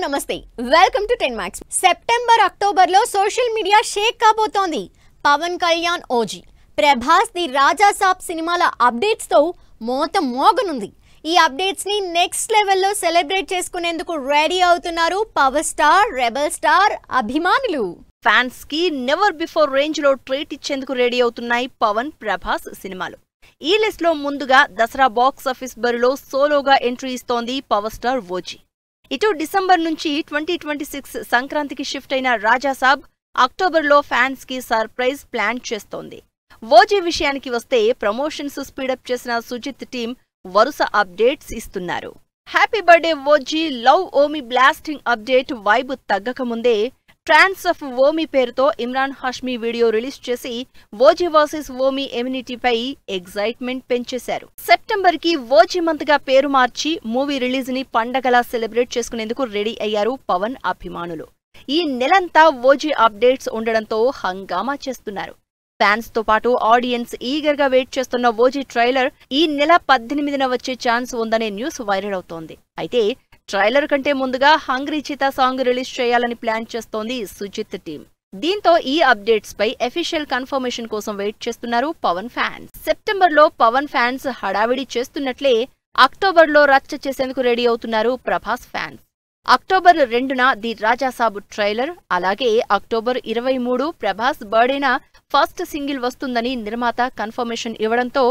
నమస్తే welcome to 10 Max. September October లో social media Sheikh కాబోతోంది. పవన్ కళ్యాణ్ ఓజీ, ప్రభాస్ ది రాజా సాబ్ సినిమాల అప్డేట్స్ తో మోత మోగనుంది. ఈ అప్డేట్స్ ని నెక్స్ట్ లెవెల్ లో సెలబ్రేట్ చేసుకునేందుకు రెడీ అవుతున్నారు పవర్ స్టార్, రెబల్ స్టార్ అభిమానులు. ఫ్యాన్స్ కి నెవర్ బిఫోర్ రేంజ్ లో ట్రీట్ ఇచ్చేందుకు రెడీ అవుతున్నాయి పవన్, ప్రభాస్ సినిమాలు. ఈ లిస్ట్ లో ముందుగా దసరా బాక్స్ ఆఫీస్ బరిలో సోలోగా ఎంట్రీ ఇస్తోంది పవర్ స్టార్ ఓజీ. ఇటు డిసెంబర్ నుంచి 2026 సంక్రాంతికి షిఫ్ట్ అయిన రాజాసాబ్ అక్టోబర్లో ఫ్యాన్స్ కి సర్ప్రైజ్ ప్లాన్ చేస్తోంది. ఓజీ విషయానికి వస్తే ప్రమోషన్స్ స్పీడప్ చేసిన సుజిత్ టీం వరుస అప్డేట్స్ ఇస్తున్నారు. Happy birthday OG, love Omi blasting update vibe తగ్గకముందే ట్రాన్స్ ఆఫ్ ఓమి పేరుతో ఇమ్రాన్ హాష్మీ వీడియో రిలీజ్ చేసి ఓజీ వర్సెస్ ఓమి ఎమ్యూనిటీపై ఎగ్జైట్మెంట్ పెంచేశారు. సెప్టెంబర్ కి ఓజీ మంత్ గా పేరు మార్చి మూవీ రిలీజ్ ని పండగలా సెలబ్రేట్ చేసుకునేందుకు రెడీ అయ్యారు పవన్ అభిమానులు. ఈ నెలంతా ఓజీ అప్డేట్స్ ఉండడంతో హంగామా చేస్తున్నారు. ఫ్యాన్స్ తో పాటు ఆడియన్స్ ఈగర్ గా వెయిట్ చేస్తున్న ఓజీ ట్రైలర్ ఈ నెల 18న వచ్చే ఛాన్స్ ఉందనే న్యూస్ వైరల్ అవుతోంది. అయితే ట్రైలర్ కంటే ముందుగా హంగ్రీ చీతా సాంగ్ రిలీజ్ చేయాలని ప్లాన్ చేస్తోంది సుజిత్ టీం. దీంతో ఈ అప్డేట్స్ పై అఫీషియల్ కన్ఫర్మేషన్ కోసం వెయిట్ చేస్తున్నారు పవన్ ఫ్యాన్స్. సెప్టెంబర్ లో పవన్ ఫ్యాన్స్ హడావిడి చేస్తున్నట్లే అక్టోబర్ లో రచ్చ చేసేందుకు రెడీ అవుతున్నారు ప్రభాస్ ఫ్యాన్స్. అక్టోబర్ 2న ది రాజాసాబ్ ట్రైలర్, అలాగే అక్టోబర్ 23 ప్రభాస్ బర్త్డేన ఫస్ట్ సింగిల్ వస్తుందని నిర్మాత కన్ఫర్మేషన్ ఇవ్వడంతో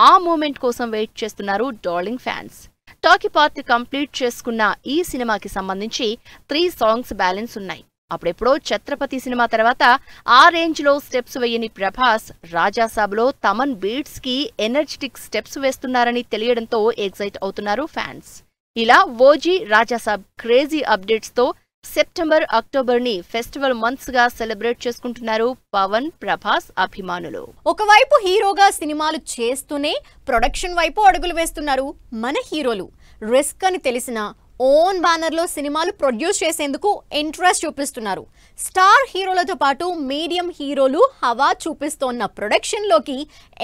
ఆ మూమెంట్ కోసం వెయిట్ చేస్తున్నారు darling fans. Talkie part complete చేసుకున్న ఈ సినిమాకి సంబంధించి 3 సాంగ్స్ బ్యాలెన్స్ ఉన్నాయి. అప్పుడెప్పుడో ఛత్రపతి సినిమా తర్వాత ఆ రేంజ్ లో స్టెప్స్ వేయని ప్రభాస్ రాజాసాబ్లో తమన్ బీట్స్ కి ఎనర్జెటిక్ స్టెప్స్ వేస్తున్నారని తెలియడంతో ఎగ్జైట్ అవుతున్నారు ఫ్యాన్స్. ఇలా ఓజీ, రాజాసాబ్ క్రేజీ అప్డేట్స్ తో సెప్టెంబర్, అక్టోబర్ ని ఫెస్టివల్ మంత్స్ గా సెలబ్రేట్ చేసుకుంటున్నారు పవన్, ప్రభాస్ అభిమానులు. ఒకవైపు హీరోగా సినిమాలు చేస్తూనే ప్రొడక్షన్ వైపు అడుగులు వేస్తున్నారు మన హీరోలు. రిస్క్ అని తెలిసిన ఓన్ బ్యానర్ లో సినిమాలు ప్రొడ్యూస్ చేసేందుకు ఇంట్రెస్ట్ చూపిస్తున్నారు. స్టార్ హీరోలతో పాటు మీడియం హీరోలు హవా చూపిస్తోన్న ప్రొడక్షన్ లోకి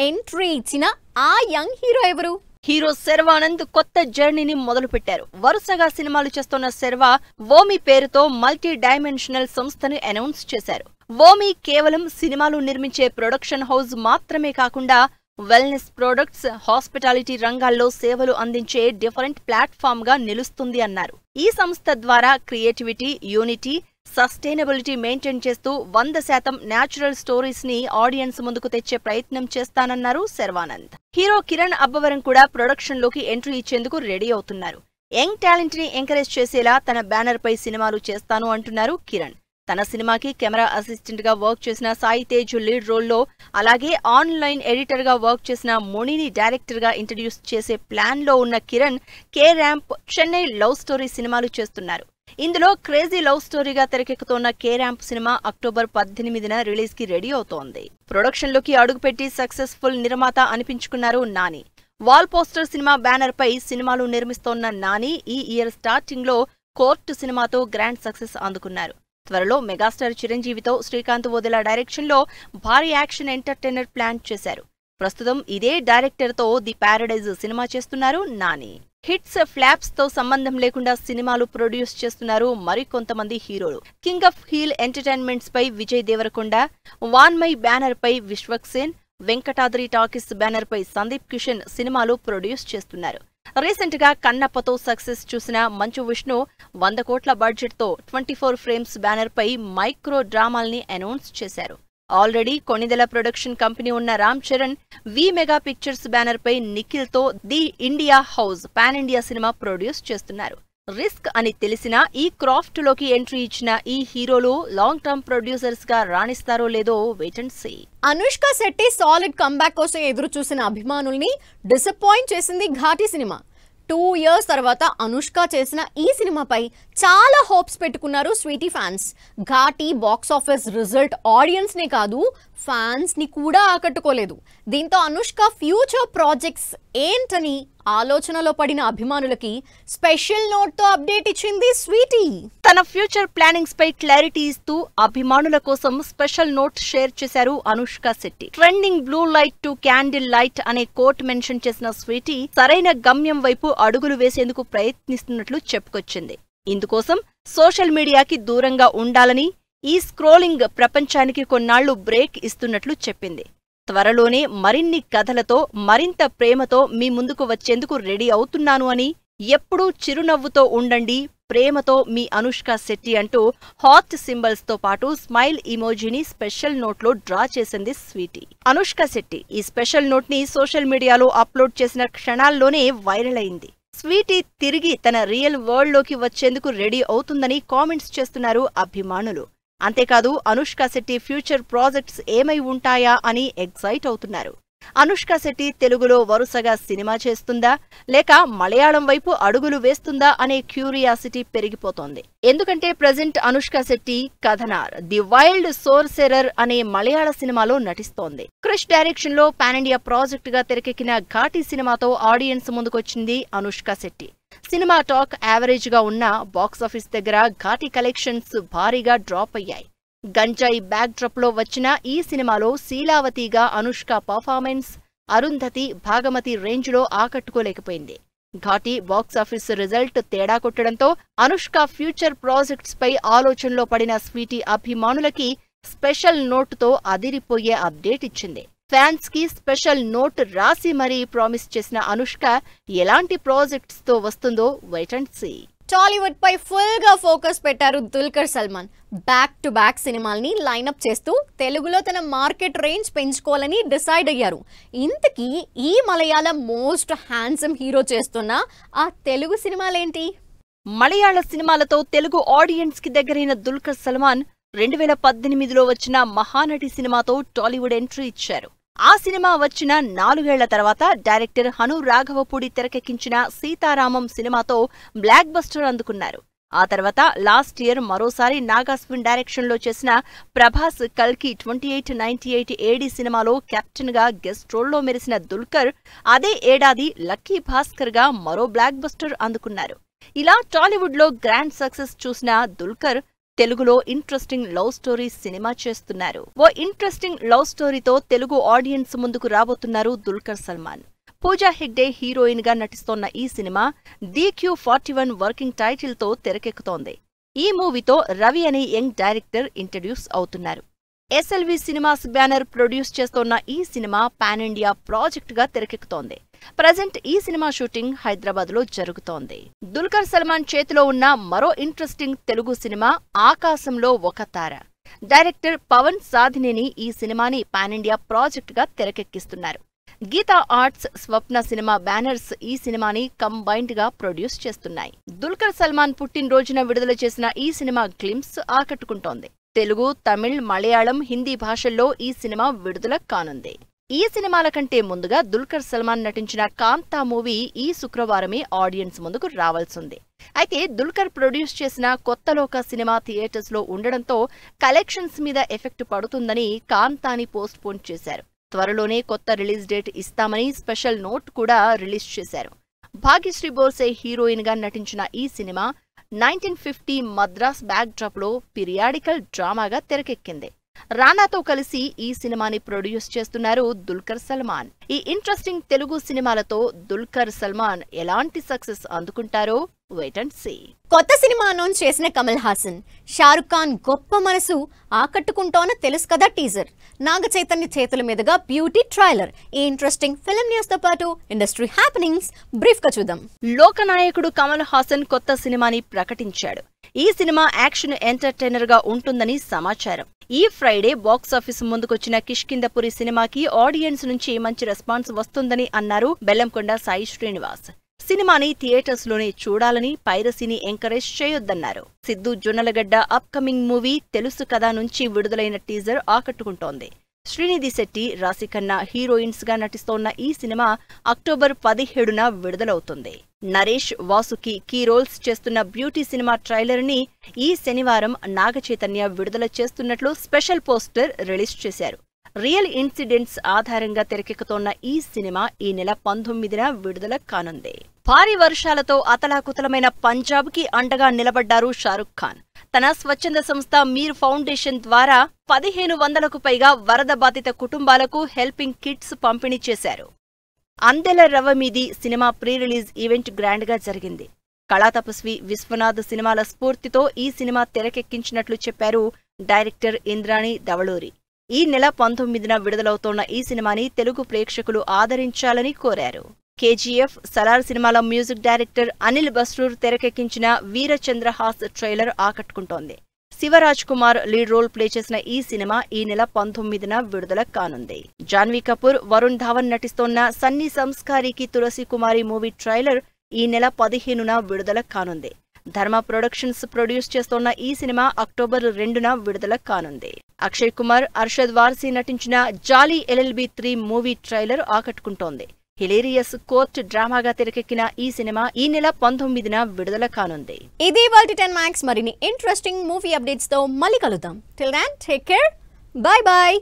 ఎంట్రీ ఇచ్చిన ఆ యంగ్ హీరో ఎవరు? హీరో శర్వానంద్ కొత్త జర్నీని మొదలుపెట్టారు. వరుసగా సినిమాలు చేస్తున్న శర్వా ఓమి పేరుతో మల్టీ డైమెన్షనల్ సంస్థను అనౌన్స్ చేశారు. ఓమి కేవలం సినిమాలు నిర్మించే ప్రొడక్షన్ హౌస్ మాత్రమే కాకుండా వెల్నెస్ ప్రొడక్ట్స్, హాస్పిటాలిటీ రంగాల్లో సేవలు అందించే డిఫరెంట్ ప్లాట్ఫామ్ గా నిలుస్తుంది అన్నారు. ఈ సంస్థ ద్వారా క్రియేటివిటీ, యూనిటీ, సస్టైనబిలిటీ మెయింటైన్ చేస్తూ 100% న్యాచురల్ స్టోరీస్ ని ఆడియన్స్ ముందుకు తెచ్చే ప్రయత్నం చేస్తానన్నారు శర్వానంద్. హీరో కిరణ్ అబ్బవరం కూడా ప్రొడక్షన్ లోకి ఎంట్రీ ఇచ్చేందుకు రెడీ అవుతున్నారు. యంగ్ టాలెంట్ ని ఎంకరేజ్ చేసేలా తన బ్యానర్ పై సినిమాలు చేస్తాను అంటున్నారు కిరణ్. తన సినిమాకి కెమెరా అసిస్టెంట్ గా వర్క్ చేసిన సాయి తేజ్ లీడ్ రోల్లో, అలాగే ఆన్లైన్ ఎడిటర్ గా వర్క్ చేసిన మునిని డైరెక్టర్ గా ఇంట్రడ్యూస్ చేసే ప్లాన్ లో ఉన్న Kiran K ramp, Chennai love story సినిమాలు చేస్తున్నారు. ఇందులో క్రేజీ లవ్ స్టోరీగా తెరకెక్కుతోన్న కే ర్యాంప్ సినిమా అక్టోబర్ 18న రిలీజ్ కి రెడీ అవుతోంది. ప్రొడక్షన్ లోకి అడుగుపెట్టి సక్సెస్ఫుల్ నిర్మాత అనిపించుకున్నారు నాని. వాల్ పోస్టర్ సినిమా బ్యానర్ పై సినిమాలు నిర్మిస్తోన్న నాని ఈ ఇయర్ స్టార్టింగ్ లో కోర్టు సినిమాతో గ్రాండ్ సక్సెస్ అందుకున్నారు. త్వరలో మెగాస్టార్ చిరంజీవితో శ్రీకాంత్ వదిలా డైరెక్షన్ లో భారీ యాక్షన్ ఎంటర్టైనర్ ప్లాన్ చేశారు. ప్రస్తుతం ఇదే డైరెక్టర్ తో ది ప్యారడైజ్ సినిమా చేస్తున్నారు నాని. హిట్స్, ఫ్లాప్స్ తో సంబంధం లేకుండా సినిమాలు ప్రొడ్యూస్ చేస్తున్నారు మరికొంతమంది హీరోలు. కింగ్ ఆఫ్ హీల్ ఎంటర్టైన్మెంట్స్ పై విజయ్ దేవరకొండ, వాన్మై బ్యానర్ పై విశ్వక్సేన్, వెంకటాద్రి టాకీస్ బ్యానర్ పై సందీప్ కిషన్ సినిమాలు ప్రొడ్యూస్ చేస్తున్నారు. రీసెంట్ గా కన్నప్పతో సక్సెస్ చూసిన మంచు విష్ణు 100 కోట్ల బడ్జెట్ తో 24 ఫ్రేమ్స్ బ్యానర్ పై మైక్రో డ్రామాల్ని అనౌన్స్ చేశారు. ఆల్రెడీ కొణిదెల ప్రొడక్షన్ కంపెనీ ఉన్న రామ్ చరణ్ వి మెగా పిక్చర్స్ బ్యానర్ పై నిఖిల్ తో the India house pan India cinema produce చేస్తున్నారు. రిస్క్ అని తెలిసినా ఈ క్రాఫ్ట్ లోకి ఎంట్రీ ఇచ్చిన ఈ హీరోలు లాంగ్ టర్మ్ ప్రొడ్యూసర్స్ గా రాణిస్తారో లేదో wait and see. Anushka Shetty solid comeback కోసం ఎదురు చూసిన అభిమానుల్ని డిసప్పాయింట్ చేసింది ఘాటీ సినిమా. 2 years తర్వాత అనుష్క చేసిన ఈ సినిమాపై చాలా హోప్స్ పెట్టుకున్నారు Sweety fans. ఘాటీ box office result audience నే కాదు, ఫ్యాన్స్ ని కూడా ఆకట్టుకోలేదు. దీంతో అనుష్క ఫ్యూచర్ ప్రాజెక్ట్స్ ఏంటని ఆలోచనలో పడిన అభిమానులకి స్పెషల్ నోట్ తో అప్డేట్ ఇచ్చింది స్వీటీ. తన ఫ్యూచర్ ప్లానింగ్స్ పై క్లారిటీ ఇస్తూ అభిమానుల కోసం స్పెషల్ నోట్ షేర్ చేశారు Anushka Shetty. Trending blue light to candle light అనే కోట్ మెన్షన్ చేసిన స్వీటీ సరైన గమ్యం వైపు అడుగులు వేసేందుకు ప్రయత్నిస్తున్నట్లు చెప్పుకొచ్చింది. ఇందుకోసం సోషల్ మీడియాకి దూరంగా ఉండాలని, ఈ స్క్రోలింగ్ ప్రపంచానికి కొన్నాళ్లు బ్రేక్ ఇస్తున్నట్లు చెప్పింది. త్వరలోనే మరిన్ని కథలతో, మరింత ప్రేమతో మీ ముందుకు వచ్చేందుకు రెడీ అవుతున్నాను అని, ఎప్పుడూ చిరునవ్వుతో ఉండండి, ప్రేమతో మీ అనుష్క శెట్టి అంటూ హాట్ సింబల్స్ తో పాటు స్మైల్ ఇమోజీని స్పెషల్ నోట్లో డ్రా చేసింది స్వీటీ. అనుష్క శెట్టి ఈ స్పెషల్ నోట్ ని సోషల్ మీడియాలో అప్లోడ్ చేసిన క్షణాల్లోనే వైరల్ అయింది. స్వీటీ తిరిగి తన రియల్ వరల్డ్ లోకి వచ్చేందుకు రెడీ అవుతుందని కామెంట్స్ చేస్తున్నారు అభిమానులు. అంతేకాదు అనుష్క శెట్టి ఫ్యూచర్ ప్రాజెక్ట్స్ ఏమై ఉంటాయా అని ఎక్సైట్ అవుతున్నారు. అనుష్క శెట్టి తెలుగులో వరుసగా సినిమా చేస్తుందా, లేక మలయాళం వైపు అడుగులు వేస్తుందా అనే క్యూరియాసిటీ పెరిగిపోతోంది. ఎందుకంటే present Anushka Shetty Kathanar the wild sorcerer అనే మలయాళ సినిమాలో నటిస్తోంది. క్రిష్ డైరెక్షన్ లో పాన్ ఇండియా ప్రాజెక్ట్ గా తెరకెక్కిన ఘాటి సినిమాతో ఆడియన్స్ ముందుకొచ్చింది అనుష్క శెట్టి. సినిమా టాక్ యావరేజ్ గా ఉన్న బాక్సాఫీస్ దగ్గర ఘాటి కలెక్షన్స్ భారీగా డ్రాప్ అయ్యాయి. గంజాయి బ్యాక్ డ్రాప్ లో వచ్చిన ఈ సినిమాలో శీలావతిగా అనుష్క పర్ఫార్మెన్స్ అరుంధతి, భాగమతి రేంజ్ లో ఆకట్టుకోలేకపోయింది. ఘాటి బాక్సాఫీస్ రిజల్ట్ తేడా కొట్టడంతో అనుష్క ఫ్యూచర్ ప్రాజెక్ట్స్ పై ఆలోచనలో పడిన స్వీటీ అభిమానులకి స్పెషల్ నోటుతో అదిరిపోయే అప్డేట్ ఇచ్చింది. ఫ్యాన్స్ కి స్పెషల్ నోట్ రాసి మరీ ప్రామిస్ చేసిన అనుష్క ఎలాంటి ప్రాజెక్ట్స్ తో వస్తుందో వెయిట్ అండ్ సీ. టాలీవుడ్ పై ఫుల్ గా ఫోకస్ పెట్టారు Dulquer Salmaan. Back to back సినిమాల్ని లైనప్ చేస్తూ తెలుగులో తన మార్కెట్ రేంజ్ పెంచుకోవాలని డిసైడ్ అయ్యారు. ఇంతకీ ఈ మలయాళం మోస్ట్ హ్యాండ్సమ్ హీరో చేస్తున్న ఆ తెలుగు సినిమాలేంటి? మలయాళ సినిమాలతో తెలుగు ఆడియన్స్ కి దగ్గరైన దుల్కర్ సల్మాన్ 2018లో వచ్చిన మహానటి సినిమాతో టాలీవుడ్ ఎంట్రీ ఇచ్చారు. ఆ సినిమా వచ్చిన 4 ఏళ్ల తర్వాత డైరెక్టర్ హను రాఘవపూడి తెరకెక్కించిన సీతారామం సినిమాతో బ్లాక్ బస్టర్ అందుకున్నారు. ఆ తర్వాత లాస్ట్ ఇయర్ మరోసారి నాగాస్విన్ డైరెక్షన్ లో చేసిన ప్రభాస్ కల్కి 2898 ఏడీ సినిమాలో కెప్టెన్ గా గెస్ట్ రోల్లో మెరిసిన దుల్కర్ అదే ఏడాది లక్కీ భాస్కర్ గా మరో బ్లాక్ బస్టర్ అందుకున్నారు. ఇలా టాలీవుడ్ లో గ్రాండ్ సక్సెస్ చూసిన దుల్కర్ తెలుగులో ఇంట్రెస్టింగ్ లవ్ స్టోరీ సినిమా చేస్తున్నారు. ఓ ఇంట్రెస్టింగ్ లవ్ స్టోరీతో తెలుగు ఆడియన్స్ ముందుకు రాబోతున్నారు దుల్కర్ సల్మాన్. పూజా హెగ్డే హీరోయిన్ గా నటిస్తోన్న ఈ సినిమా DQ41 వర్కింగ్ టైటిల్ తో తెరకెక్కుతోంది. ఈ మూవీతో రవి అనే యంగ్ డైరెక్టర్ ఇంట్రడ్యూస్ అవుతున్నారు. SLV సినిమాస్ బ్యానర్ ప్రొడ్యూస్ చేస్తోన్న ఈ సినిమా పాన్ ఇండియా ప్రాజెక్ట్ గా తెరకెక్కుతోంది. ప్రజెంట్ ఈ సినిమా షూటింగ్ హైదరాబాద్ లో జరుగుతోంది. దుల్కర్ సల్మాన్ చేతిలో ఉన్న మరో ఇంట్రెస్టింగ్ తెలుగు సినిమా ఆకాశంలో ఒక తార. డైరెక్టర్ పవన్ సాధినేని ఈ సినిమాని పాన్ ఇండియా ప్రాజెక్ట్ గా తెరకెక్కిస్తున్నారు. గీతా ఆర్ట్స్, స్వప్న సినిమా బ్యానర్స్ ఈ సినిమాని కంబైన్డ్ గా ప్రొడ్యూస్ చేస్తున్నాయి. దుల్కర్ సల్మాన్ పుట్టినరోజున విడుదల చేసిన ఈ సినిమా గ్లింప్స్ ఆకట్టుకుంటోంది. తెలుగు, తమిళ్, మలయాళం, హిందీ భాషల్లో ఈ సినిమా విడుదల కానుంది. ఈ సినిమాల కంటే ముందుగా దుల్కర్ సల్మాన్ నటించిన కాంతా మూవీ ఈ శుక్రవారమే ఆడియన్స్ ముందుకు రావాల్సింది. అయితే దుల్కర్ ప్రొడ్యూస్ చేసిన కొత్తలోక సినిమా థియేటర్స్ లో ఉండడంతో కలెక్షన్స్ మీద ఎఫెక్ట్ పడుతుందని కాంతాని పోస్ట్ పోన్ చేశారు. త్వరలోనే కొత్త రిలీజ్ డేట్ ఇస్తామని స్పెషల్ నోట్ కూడా రిలీజ్ చేశారు. భాగ్యశ్రీ బోర్సే హీరోయిన్ గా నటించిన ఈ సినిమా 1950 మద్రాస్ బ్యాక్ డ్రాప్ లో పీరియాడికల్ డ్రామాగా తెరకెక్కింది. రానాతో కలిసి ఈ సినిమాని ప్రొడ్యూస్ చేస్తున్నారు దుల్కర్ సల్మాన్. ఈ ఇంట్రెస్టింగ్ తెలుగు సినిమాలతో దుల్కర్ సల్మాన్ ఎలాంటి సక్సెస్ అందుకుంటారో వెయిట్ అండ్ సీ. కొత్త సినిమా అనౌన్స్ చేసిన కమల్ హాసన్, షారుఖ్ ఖాన్ గొప్ప మనసు ఆకట్టుకుంటోన్న తెలుసు కదా టీజర్. నాగ చైతన్య చేతుల మీదుగా బ్యూటీ ట్రైలర్. ఈ ఇంట్రెస్టింగ్ ఫిల్మ్ న్యూస్ తో పాటు ఇండస్ట్రీ హ్యాపెనింగ్స్ బ్రీఫ్ గా చూద్దాం. లోకనాయకుడు కమల్ హాసన్ కొత్త సినిమాని ప్రకటించాడు. ఈ సినిమా యాక్షన్ ఎంటర్టైనర్ గా ఉంటుందని సమాచారం. ఈ ఫ్రైడే బాక్సాఫీస్ ముందుకొచ్చిన కిష్కిందపురి సినిమాకి ఆడియన్స్ నుంచి మంచి రెస్పాన్స్ వస్తుందని అన్నారు బెల్లంకొండ సాయి శ్రీనివాస్. సినిమాని థియేటర్స్ లోనే చూడాలని, పైరసీని encourage చేయొద్దన్నారు. Siddhu Jonnalagadda upcoming movie తెలుసు కదా నుంచి విడుదలైన టీజర్ ఆకట్టుకుంటోంది. శ్రీనిధి శెట్టి, రాశిఖన్నా హీరోయిన్స్ గా నటిస్తోన్న ఈ cinema October 17న విడుదలవుతుంది. Naresh, Vasuki key roles చేస్తున్న బ్యూటీ సినిమా ట్రైలర్ ని ఈ శనివారం నాగచైతన్య విడుదల చేస్తున్నట్లు స్పెషల్ పోస్టర్ రిలీజ్ చేశారు. రియల్ ఇన్సిడెంట్స్ ఆధారంగా తెరకెక్కుతోన్న ఈ సినిమా ఈ నెల 19న విడుదల కానుంది. భారీ వర్షాలతో అతలాకుతలమైన పంజాబ్ కి అండగా నిలబడ్డారు షారుఖ్ ఖాన్. తన స్వచ్ఛంద సంస్థ మీర్ ఫౌండేషన్ ద్వారా 1500కు పైగా వరద బాధిత కుటుంబాలకు హెల్పింగ్ కిట్స్ పంపిణీ చేశారు. అందెల రవ్వ మీది cinema pre release event grand గా జరిగింది. కళా తపస్వి విశ్వనాథ్ సినిమాల స్ఫూర్తితో ఈ సినిమా తెరకెక్కించినట్లు చెప్పారు డైరెక్టర్ ఇంద్రాణి ధవళూరి. ఈ నెల 19న విడుదలవుతోన్న ఈ సినిమాని తెలుగు ప్రేక్షకులు ఆదరించాలని కోరారు. కేజీఎఫ్, సలార్ సినిమాల మ్యూజిక్ డైరెక్టర్ అనిల్ బస్రూర్ తెరకెక్కించిన వీరచంద్రహాస్ ట్రైలర్ ఆకట్టుకుంటోంది. Shivaraj Kumar lead role play చేసిన ఈ సినిమా ఈ నెల 19న విడుదల కానుంది. జాన్వీ కపూర్, వరుణ్ ధావన్ నటిస్తోన్న సన్నీ సంస్కారికి తులసి కుమారి మూవీ ట్రైలర్ ఈ నెల 15న విడుదల కానుంది. ధర్మ ప్రొడక్షన్స్ ప్రొడ్యూస్ చేస్తోన్న ఈ సినిమా అక్టోబర్ 2న విడుదల కానుంది. అక్షయ్ కుమార్, అర్షద్ వార్సీ నటించిన జాలీ LLB 3 మూవీ ట్రైలర్ ఆకట్టుకుంటోంది. హిలేరియస్ కోర్ట్ డ్రామాగా తెరకెక్కిన ఈ సినిమా ఈ నెల 19న విడుదల కానుంది. ఇది ఇవాల్టి 10 Max. మరిన్ని ఇంట్రెస్టింగ్ మూవీ అప్డేట్స్ తో మళ్ళీ కలుద్దాం. Till then take care. Bye by.